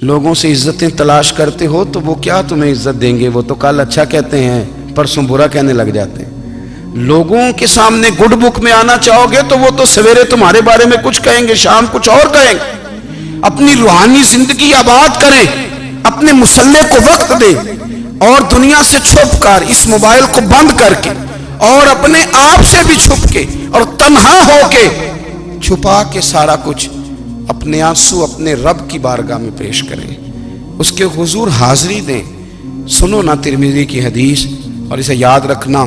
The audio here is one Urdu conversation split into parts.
لوگوں سے عزتیں تلاش کرتے ہو تو وہ کیا تمہیں عزت دیں گے؟ وہ تو کل اچھا کہتے ہیں، پرسوں برا کہنے لگ جاتے ہیں۔ لوگوں کے سامنے گڈ بک میں آنا چاہو گے تو وہ تو سویرے تمہارے بارے میں کچھ کہیں گے، شام کچھ اور کہیں گے۔ اپنی روحانی زندگی آباد کریں، اپنے مسلح کو وقت دیں، اور دنیا سے چھپ کر، اس موبائل کو بند کر کے، اور اپنے آپ سے بھی چھپ کے اور تنہا ہو کے، چھپا کے سارا کچھ اپنے آنسو اپنے رب کی بارگاہ میں پیش کریں، اس کے حضور حاضری دیں۔ سنو نا ترمذی کی حدیث، اور اسے یاد رکھنا،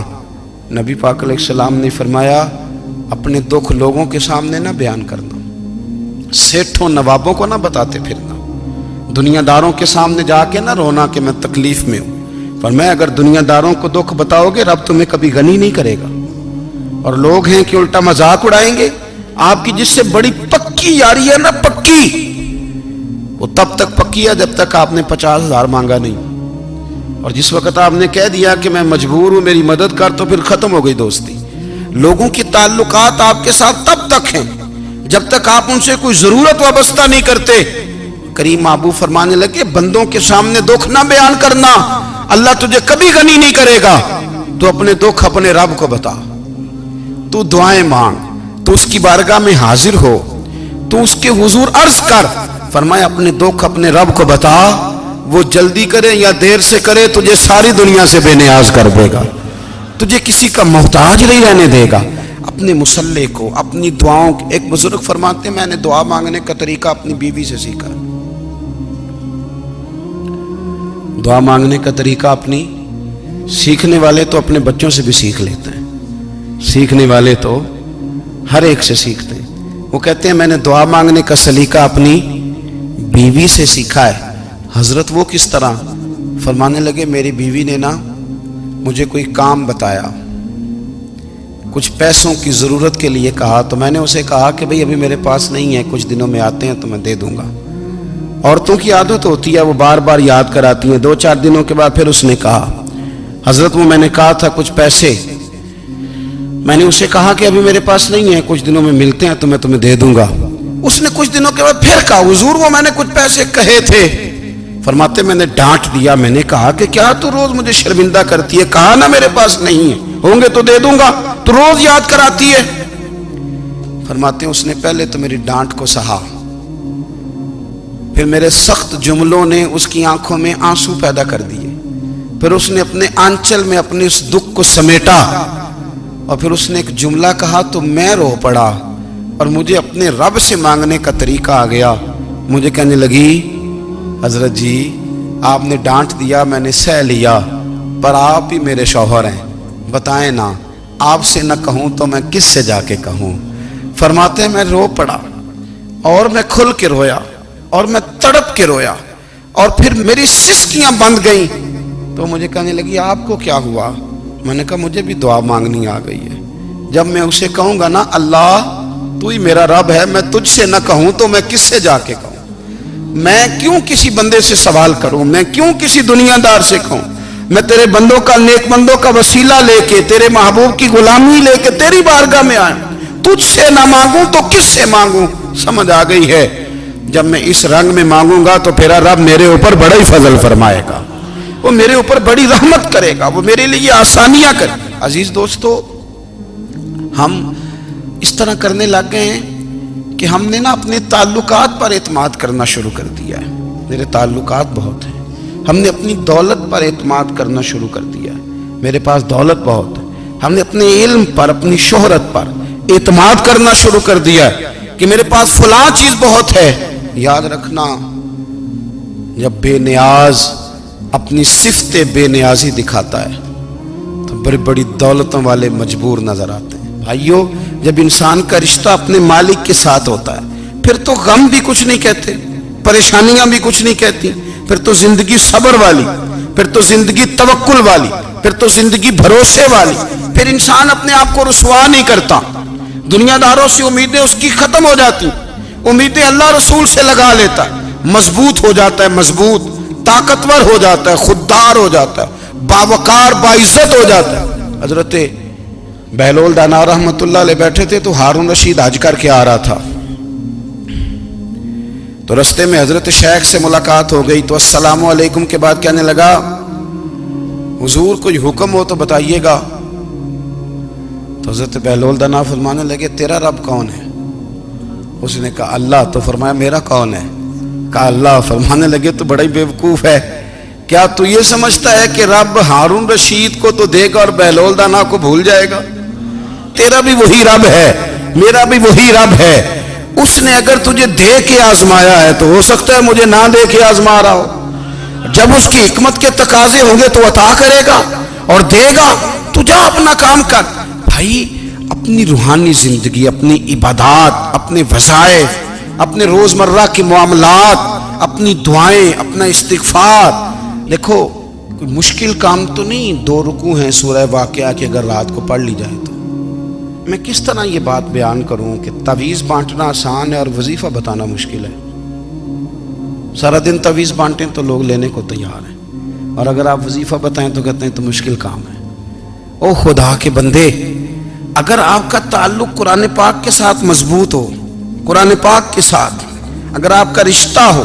نبی پاک علیہ السلام نے فرمایا اپنے دکھ لوگوں کے سامنے نہ بیان کرنا، سیٹھوں نوابوں کو نہ بتاتے پھرنا، دنیا داروں کے سامنے جا کے نہ رونا کہ میں تکلیف میں ہوں۔ فرمایا اگر دنیا داروں کو دکھ بتاؤ گے رب تمہیں کبھی غنی نہیں کرے گا۔ اور لوگ ہیں کہ الٹا مذاق اڑائیں گے آپ کی، جس سے بڑی پکی یاری ہے نا، پکی، وہ تب تک پکی ہے جب تک آپ نے 50,000 مانگا نہیں، اور جس وقت آپ نے کہہ دیا کہ میں مجبور ہوں میری مدد کر، تو پھر ختم ہو گئی دوستی۔ لوگوں کی تعلقات آپ کے ساتھ تب تک ہیں جب تک آپ ان سے کوئی ضرورت وابستہ نہیں کرتے۔ کریم محبوب فرمانے لگے بندوں کے سامنے دکھ نہ بیان کرنا، اللہ تجھے کبھی غنی نہیں کرے گا۔ تو اپنے دکھ اپنے رب کو بتا، تو دعائیں مانگ، تو اس کی بارگاہ میں حاضر ہو، تو اس کے حضور عرض کر۔ فرمایا اپنے دکھ اپنے رب کو بتا، وہ جلدی کرے یا دیر سے کرے تجھے ساری دنیا سے بے نیاز کر دے گا، تجھے کسی کا محتاج نہیں رہنے دے گا۔ اپنے مسلح کو، اپنی دعاؤں، ایک بزرگ فرماتے ہیں میں نے دعا مانگنے کا طریقہ اپنی بیوی سے سیکھا، دعا مانگنے کا طریقہ اپنی، سیکھنے والے تو اپنے بچوں سے بھی سیکھ لیتے ہیں، سیکھنے والے تو ہر ایک سے سیکھتے ہیں۔ وہ کہتے ہیں میں نے دعا مانگنے کا سلیقہ اپنی بیوی سے سیکھا ہے۔ حضرت وہ کس طرح؟ فرمانے لگے میری بیوی نے نا مجھے کوئی کام بتایا، کچھ پیسوں کی ضرورت کے لیے کہا، تو میں نے اسے کہا کہ بھئی ابھی میرے پاس نہیں ہے، کچھ دنوں میں آتے ہیں تو میں دے دوں گا۔ عورتوں کی عادت ہوتی ہے وہ بار بار یاد کراتی ہیں، 2-4 دنوں کے بعد پھر اس نے کہا حضرت وہ میں نے کہا تھا کچھ پیسے، میں نے اسے کہا کہ ابھی میرے پاس نہیں ہے، کچھ دنوں میں ملتے ہیں تو میں تمہیں دے دوں گا۔ اس نے کچھ دنوں کے بعد پھر کہا حضور وہ میں نے کچھ پیسے کہے تھے۔ فرماتے میں نے ڈانٹ دیا، میں نے کہا کہ کیا تو روز مجھے شرمندہ کرتی ہے، کہا نا میرے پاس نہیں ہے، ہوں گے تو دے دوں گا، تو روز یاد کراتی ہے۔ فرماتے ہیں اس نے پہلے تو میری ڈانٹ کو سہا، پھر میرے سخت جملوں نے اس کی آنکھوں میں آنسو پیدا کر دیے، پھر اس نے اپنے آنچل میں اپنے اس دکھ کو سمیٹا، اور پھر اس نے ایک جملہ کہا تو میں رو پڑا، اور مجھے اپنے رب سے مانگنے کا طریقہ آ گیا۔ مجھے کہنے لگی حضرت جی آپ نے ڈانٹ دیا، میں نے سہ لیا، پر آپ ہی میرے شوہر ہیں، بتائیں نا آپ سے نہ کہوں تو میں کس سے جا کے کہوں۔ فرماتے ہیں میں رو پڑا، اور میں کھل کے رویا، اور میں تڑپ کے رویا، اور پھر میری سسکیاں بند گئیں۔ تو مجھے کہنے لگی آپ کو کیا ہوا؟ میں نے کہا مجھے بھی دعا مانگنی آ گئی ہے، جب میں اسے کہوں گا نا اللہ تو ہی میرا رب ہے، میں تجھ سے نہ کہوں تو میں کس سے جا کے کہوں؟ میں کیوں کسی بندے سے سوال کروں؟ میں کیوں کسی دنیا دار سے کہوں؟ میں تیرے بندوں کا، نیک بندوں کا وسیلہ لے کے، تیرے محبوب کی غلامی لے کے تیری بارگاہ میں آیا، تجھ سے نہ مانگوں تو کس سے مانگوں؟ سمجھ آ گئی ہے؟ جب میں اس رنگ میں مانگوں گا تو پھر رب میرے اوپر بڑا ہی فضل فرمائے گا، وہ میرے اوپر بڑی رحمت کرے گا، وہ میرے لیے آسانیاں کرے گا۔ عزیز دوستو، ہم اس طرح کرنے لگ گئے ہیں کہ ہم نے نا اپنے تعلقات پر اعتماد کرنا شروع کر دیا ہے۔ میرے تعلقات بہت ہیں، ہم نے اپنی دولت پر اعتماد کرنا شروع کر دیا ہے، میرے پاس دولت بہت ہے۔ ہم نے اپنے علم پر، اپنی شہرت پر اعتماد کرنا شروع کر دیا ہے کہ میرے پاس فلاں چیز بہت ہے۔ یاد رکھنا جب بے نیاز اپنی صفت بے نیازی دکھاتا ہے تو بڑی بڑی دولتوں والے مجبور نظر آتے ہیں۔ بھائیو جب انسان کا رشتہ اپنے مالک کے ساتھ ہوتا ہے پھر تو غم بھی کچھ نہیں کہتے، پریشانیاں بھی کچھ نہیں کہتی، پھر تو زندگی صبر والی، پھر تو زندگی توکل والی، پھر تو زندگی بھروسے والی، پھر انسان اپنے آپ کو رسوا نہیں کرتا، دنیا داروں سے امیدیں اس کی ختم ہو جاتی، امیدیں اللہ رسول سے لگا لیتا ہے، مضبوط ہو جاتا ہے، مضبوط، طاقتور ہو جاتا ہے، خوددار ہو جاتا ہے، باوقار باعزت ہو جاتا ہے۔ حضرت بہلول دانا رحمت اللہ علیہ بیٹھے تھے تو ہارون رشید حج کر کے آ رہا تھا، تو رستے میں حضرت شیخ سے ملاقات ہو گئی تو السلام علیکم کے بعد کہنے لگا حضور کوئی حکم ہو تو بتائیے گا. تو حضرت بہلول دانا فرمانے لگے تیرا رب کون ہے؟ اس نے کہا اللہ. تو فرمایا میرا کون ہے؟ کہا اللہ. فرمانے لگے تو بڑا ہی بیوقوف ہے، کیا تو یہ سمجھتا ہے کہ رب ہارون رشید کو تو دے گا اور بہلول دانا کو بھول جائے گا؟ تیرا بھی وہی رب ہے، میرا بھی وہی رب ہے. اس نے اگر تجھے دے کے آزمایا ہے تو ہو سکتا ہے مجھے نہ دے کے آزما رہا ہو. جب اس کی حکمت کے تقاضے ہوں گے تو عطا کرے گا اور دے گا. تو جا اپنا کام کر. بھائی اپنی روحانی زندگی، اپنی عبادات، اپنے وظائف، اپنے روزمرہ کے معاملات، اپنی دعائیں، اپنا استغفار. دیکھو کوئی مشکل کام تو نہیں 2 رکوع ہیں سورہ واقعہ کی اگر رات کو پڑھ لی جائے تو. میں کس طرح یہ بات بیان کروں کہ تعویذ بانٹنا آسان ہے اور وظیفہ بتانا مشکل ہے. سارا دن تعویذ بانٹیں تو لوگ لینے کو تیار ہیں، اور اگر آپ وظیفہ بتائیں تو کہتے ہیں تو مشکل کام ہے. او خدا کے بندے، اگر آپ کا تعلق قرآن پاک کے ساتھ مضبوط ہو، قرآن پاک کے ساتھ اگر آپ کا رشتہ ہو،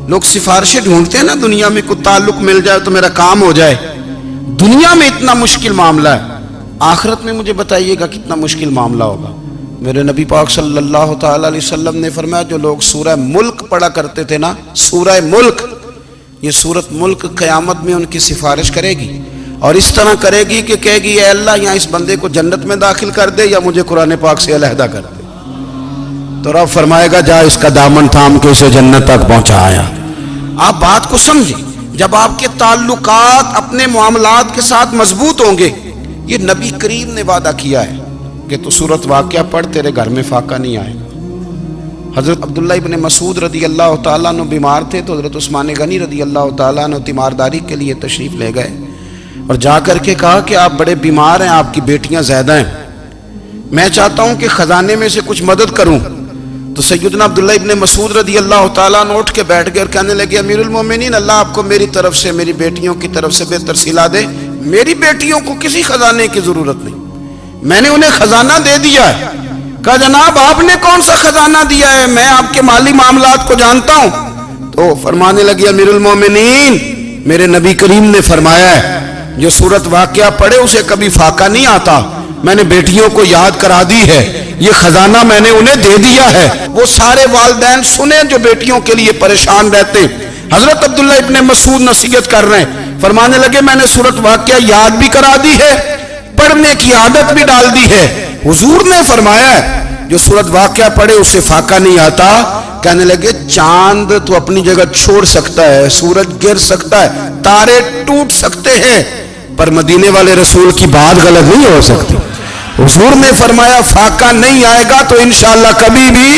لوگ سفارشیں ڈھونڈتے ہیں نا دنیا میں، کوئی تعلق مل جائے تو میرا کام ہو جائے. دنیا میں اتنا مشکل معاملہ ہے، آخرت میں مجھے بتائیے گا کتنا مشکل معاملہ ہوگا. میرے نبی پاک صلی اللہ تعالی علیہ وسلم نے فرمایا جو لوگ سورہ ملک پڑھا کرتے تھے نا، سورہ ملک، یہ سورت ملک قیامت میں ان کی سفارش کرے گی، اور اس طرح کرے گی کہ کہے گی اے اللہ یہاں اس بندے کو جنت میں داخل کر دے یا مجھے قرآن پاک سے علیحدہ کر دے. تو رب فرمائے گا جا اس کا دامن تھام کے اسے جنت تک پہنچایا. آپ بات کو سمجھیں، جب آپ کے تعلقات اپنے معاملات کے ساتھ مضبوط ہوں گے، یہ نبی کریم نے وعدہ کیا ہے کہ تو سورت واقعہ پڑھ تیرے گھر میں فاقہ نہیں آئے گا. حضرت عبداللہ ابن مسعود رضی اللہ تعالیٰ عنہ بیمار تھے تو حضرت عثمان غنی رضی اللہ تعالیٰ عنہ تیمارداری کے لیے تشریف لے گئے اور جا کر کے کہا کہ آپ بڑے بیمار ہیں، آپ کی بیٹیاں زیادہ ہیں، میں چاہتا ہوں کہ خزانے میں سے کچھ مدد کروں. تو سیدنا عبداللہ ابن مسعود رضی اللہ تعالیٰ عنہ اٹھ کے بیٹھ گئے اور کہنے لگے امیر المومنین، اللہ آپ کو میری طرف سے، میری بیٹیوں کی طرف سے بہتر صلہ دے. میری بیٹیوں کو کسی خزانے کی ضرورت نہیں، میں نے انہیں خزانہ دے دیا ہے. کہا جناب آپ نے کون سا خزانہ دیا ہے، میں آپ کے مالی معاملات کو جانتا ہوں. تو فرمانے لگی امیر المومنین، میرے نبی کریم نے فرمایا ہے جو سورت واقعہ پڑھے اسے کبھی فاقہ نہیں آتا. میں نے بیٹیوں کو یاد کرا دی ہے، یہ خزانہ میں نے انہیں دے دیا ہے. وہ سارے والدین سنیں جو بیٹیوں کے لیے پریشان رہتے. حضرت عبداللہ ابن مسعود نصیحت کر رہے ہیں، فرمانے لگے میں نے سورت واقعہ یاد بھی کرا دی ہے، پڑھنے کی عادت بھی ڈال دی ہے. حضور نے فرمایا ہے جو سورت واقعہ پڑھے اسے فاقہ نہیں آتا. کہنے لگے چاند تو اپنی جگہ چھوڑ سکتا ہے، سورج گر سکتا ہے، تارے ٹوٹ سکتے ہیں، پر مدینے والے رسول کی بات غلط نہیں ہو سکتی. حضور نے فرمایا فاقہ نہیں آئے گا تو انشاءاللہ کبھی بھی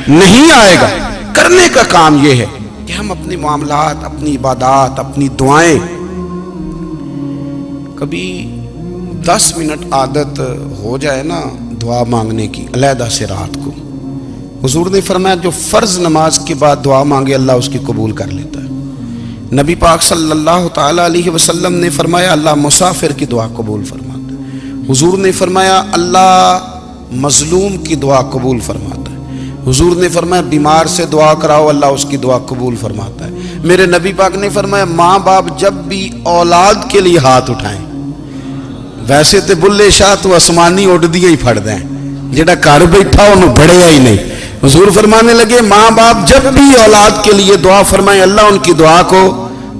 نہیں آئے گا. کرنے کا کام یہ ہے کہ ہم اپنے معاملات، اپنی عبادات، اپنی دعائیں کبھی 10 منٹ عادت ہو جائے نا دعا مانگنے کی علیحدہ سے رات کو. حضور نے فرمایا جو فرض نماز کے بعد دعا مانگے اللہ اس کی قبول کر لیتا ہے. نبی پاک صلی اللہ تعالی علیہ وسلم نے فرمایا اللہ مسافر کی دعا قبول فرماتا ہے. حضور نے فرمایا اللہ مظلوم کی دعا قبول فرماتا ہے. حضور نے فرمایا بیمار سے دعا کراؤ اللہ اس کی دعا قبول فرماتا ہے. میرے نبی پاک نے فرمایا ماں باپ جب بھی اولاد کے لیے ہاتھ اٹھائیں، ویسے تے بلے شاہ تو آسمانی اڈ دیا ہی پھڑ دیں، جڑا گھر بیٹھا انہوں بڑھیا ہی نہیں. حضور فرمانے لگے ماں باپ جب بھی اولاد کے لیے دعا فرمائیں اللہ ان کی دعا کو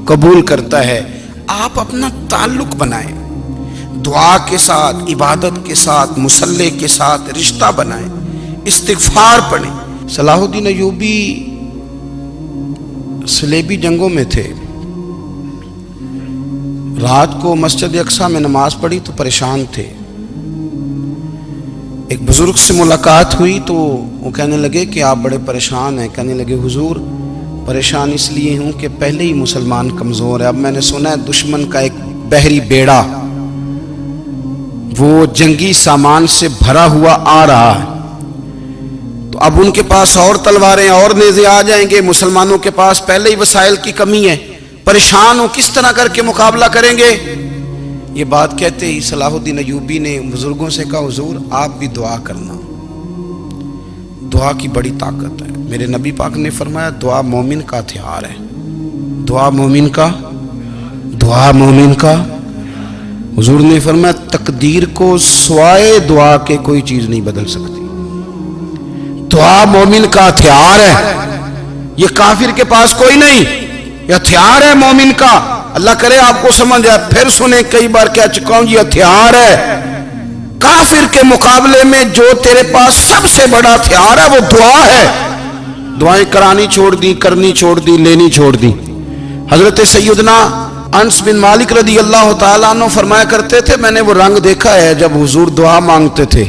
قبول کرتا ہے. آپ اپنا تعلق بنائیں دعا کے ساتھ، عبادت کے ساتھ، مصلی کے ساتھ رشتہ بنائیں، استغفار پڑھیں. صلاح الدین ایوبی صلیبی جنگوں میں تھے، رات کو مسجد اقصیٰ میں نماز پڑھی تو پریشان تھے. ایک بزرگ سے ملاقات ہوئی تو وہ کہنے لگے کہ آپ بڑے پریشان ہیں. کہنے لگے حضور پریشان اس لیے ہوں کہ پہلے ہی مسلمان کمزور ہے، اب میں نے سنا ہے دشمن کا ایک بحری بیڑا وہ جنگی سامان سے بھرا ہوا آ رہا ہے، تو اب ان کے پاس اور تلواریں اور نیزے آ جائیں گے، مسلمانوں کے پاس پہلے ہی وسائل کی کمی ہے، پریشان ہو کس طرح کر کے مقابلہ کریں گے. یہ بات کہتے ہی صلاح الدین ایوبی نے بزرگوں سے کہا حضور آپ بھی دعا کرنا. دعا کی بڑی طاقت ہے. میرے نبی پاک نے فرمایا دعا مومن کا ہتھیار ہے. دعا مومن کا حضور نے فرمایا تقدیر کو سوائے دعا کے کوئی چیز نہیں بدل سکتی. دعا مومن کا ہتھیار ہے. یہ کافر کے پاس کوئی نہیں، یہ ہتھیار ہے مومن کا. اللہ کرے آپ کو سمجھ آئے. پھر سنیں، کئی بار کہہ چکا ہوں یہ ہتھیار ہے. کافر کے مقابلے میں جو تیرے پاس سب سے بڑا ہتھیار ہے وہ دعا ہے. دعائیں کرانی چھوڑ دی، کرنی چھوڑ دی، لینی چھوڑ دی. حضرت سیدنا انس بن مالک رضی اللہ تعالیٰ عنہ فرمایا کرتے تھے میں نے وہ رنگ دیکھا ہے جب حضور دعا مانگتے تھے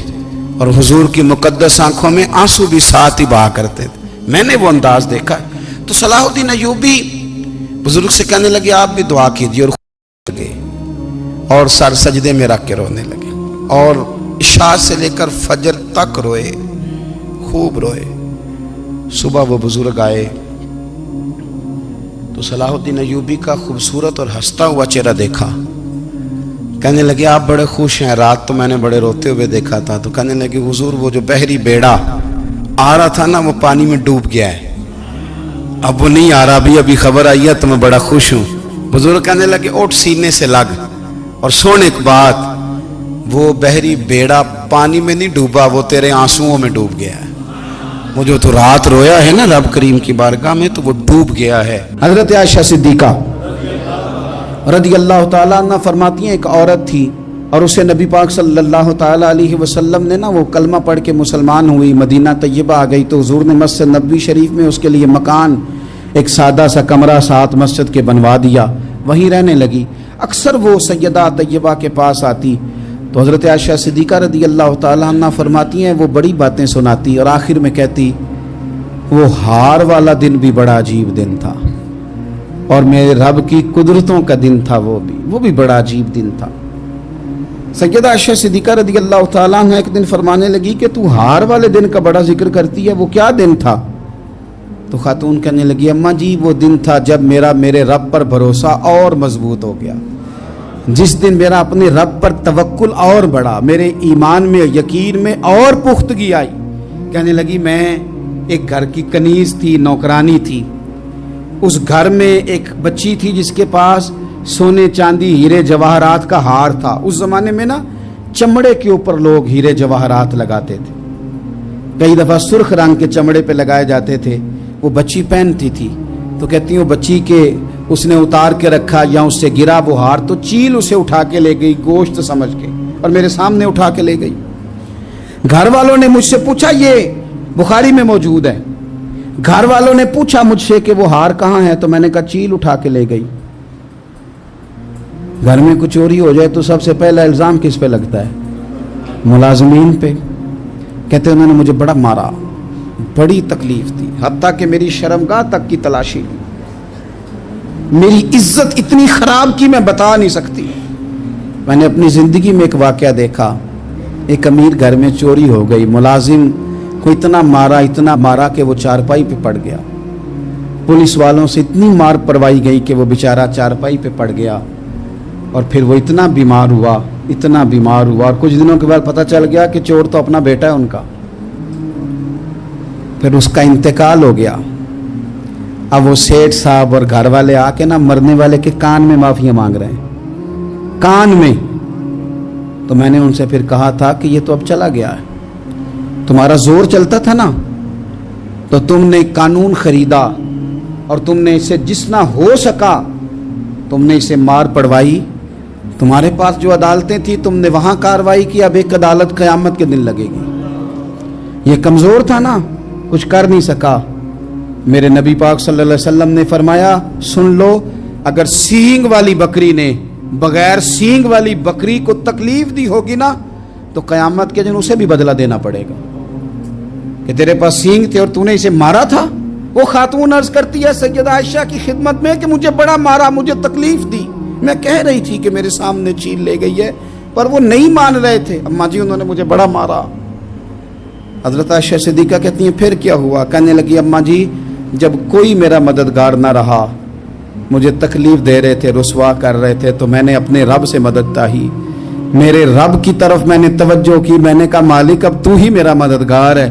اور حضور کی مقدس آنکھوں میں آنسو بھی ساتھ ہی بہا کرتے تھے. میں نے وہ انداز دیکھا ہے. تو صلاح الدین ایوبی بزرگ سے کہنے لگے آپ بھی دعا کیجیے، اور لگے اور سر سجدے میں رکھ کے رونے لگے اور عشاء سے لے کر فجر تک روئے، خوب روئے. صبح وہ بزرگ آئے تو صلاح الدین ایوبی کا خوبصورت اور ہنستا ہوا چہرہ دیکھا. کہنے لگے آپ بڑے خوش ہیں، رات تو میں نے بڑے روتے ہوئے دیکھا تھا. تو کہنے لگے حضور وہ جو بحری بیڑا آ رہا تھا نا وہ پانی میں ڈوب گیا ہے، اب وہ نہیں آ رہا. ابھی خبر آئی ہے تو میں بڑا خوش ہوں. بزرگ کہنے لگے اٹھ سینے سے لگ اور سن ایک بات، وہ بحری بیڑا پانی میں نہیں ڈوبا، وہ تیرے آنسوؤں میں ڈوب گیا ہے. وہ جو تو رات رویا ہے نا رب کریم کی بارگاہ میں تو وہ ڈوب گیا ہے. حضرت عائشہ صدیقہ رضی اللہ تعالیٰ عنہ فرماتی ہیں ایک عورت تھی اور اسے نبی پاک صلی اللہ تعالیٰ علیہ وسلم نے نا وہ کلمہ پڑھ کے مسلمان ہوئی، مدینہ طیبہ آ گئی تو حضور نے مسجد نبوی شریف میں اس کے لیے مکان، ایک سادہ سا کمرہ ساتھ مسجد کے بنوا دیا، وہیں رہنے لگی. اکثر وہ سیدہ طیبہ کے پاس آتی تو حضرت عائشہ صدیقہ رضی اللہ تعالیٰ عنہ فرماتی ہیں وہ بڑی باتیں سناتی اور آخر میں کہتی وہ ہار والا دن بھی بڑا عجیب دن تھا اور میرے رب کی قدرتوں کا دن تھا، وہ بھی بڑا عجیب دن تھا. سیدہ عائشہ صدیقہ رضی اللہ تعالیٰ عنہ ایک دن فرمانے لگی کہ تو ہار والے دن کا بڑا ذکر کرتی ہے، وہ کیا دن تھا؟ تو خاتون کہنے لگی اماں جی وہ دن تھا جب میرے رب پر بھروسہ اور مضبوط ہو گیا، جس دن میرا اپنے رب پر توکل اور بڑھا، میرے ایمان میں یقین میں اور پختگی آئی. کہنے لگی میں ایک گھر کی کنیز تھی، نوکرانی تھی، اس گھر میں ایک بچی تھی جس کے پاس سونے چاندی ہیرے جواہرات کا ہار تھا. اس زمانے میں نا چمڑے کے اوپر لوگ ہیرے جواہرات لگاتے تھے، کئی دفعہ سرخ رنگ کے چمڑے پہ لگائے جاتے تھے. وہ بچی پہنتی تھی تو کہتی ہوں بچی کے اس نے اتار کے رکھا یا اس سے گرا وہ ہار تو چیل اسے اٹھا کے لے گئی گوشت سمجھ کے اور میرے سامنے اٹھا کے لے گئی. گھر والوں نے مجھ سے پوچھا، یہ بخاری میں موجود ہے، گھر والوں نے پوچھا مجھ سے کہ وہ ہار کہاں ہے تو میں نے کہا چیل اٹھا کے لے گئی. گھر میں کچھ چوری ہو جائے تو سب سے پہلا الزام کس پہ لگتا ہے؟ ملازمین پہ. کہتے انہوں نے مجھے بڑا مارا، بڑی تکلیف تھی، حتیٰ کہ میری شرمگاہ تک کی تلاشی لی، میری عزت اتنی خراب کی میں بتا نہیں سکتی. میں نے اپنی زندگی میں ایک واقعہ دیکھا، ایک امیر گھر میں چوری ہو گئی، ملازم کو اتنا مارا کہ وہ چارپائی پہ پڑ گیا. پولیس والوں سے اتنی مار پروائی گئی کہ وہ بیچارہ چارپائی پہ پڑ گیا اور پھر وہ اتنا بیمار ہوا اور کچھ دنوں کے بعد پتہ چل گیا کہ چور تو اپنا بیٹا ہے ان کا. پھر اس کا انتقال ہو گیا. اب وہ سیٹھ صاحب اور گھر والے آ کے نا مرنے والے کے کان میں معافیاں مانگ رہے ہیں، کان میں. تو میں نے ان سے پھر کہا تھا کہ یہ تو اب چلا گیا ہے، تمہارا زور چلتا تھا نا تو تم نے قانون خریدا اور تم نے اسے جس نہ ہو سکا تم نے اسے مار پڑوائی. تمہارے پاس جو عدالتیں تھیں تم نے وہاں کاروائی کی، اب ایک عدالت قیامت کے دن لگے گی. یہ کمزور تھا نا، کچھ کر نہیں سکا. میرے نبی پاک صلی اللہ علیہ وسلم نے فرمایا سن لو، اگر سینگ والی بکری نے بغیر سینگ والی بکری کو تکلیف دی ہوگی نا تو قیامت کے دن اسے بھی بدلہ دینا پڑے گا کہ تیرے پاس سینگ تھے اور تو نے اسے مارا تھا. وہ خاتون عرض کرتی ہے سیدہ عائشہ کی خدمت میں کہ مجھے بڑا مارا، مجھے تکلیف دی. میں کہہ رہی تھی کہ میرے سامنے چیل لے گئی ہے پر وہ نہیں مان رہے تھے. اماں جی انہوں نے مجھے بڑا مارا. حضرت عائشہ صدیقہ کہتی ہیں پھر کیا ہوا؟ کہنے لگی اماں جی جب کوئی میرا مددگار نہ رہا، مجھے تکلیف دے رہے تھے، رسوا کر رہے تھے، تو میں نے اپنے رب سے مدد چاہی، میرے رب کی طرف میں نے توجہ کی. میں نے کہا مالک اب تو ہی میرا مددگار ہے،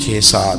6-7,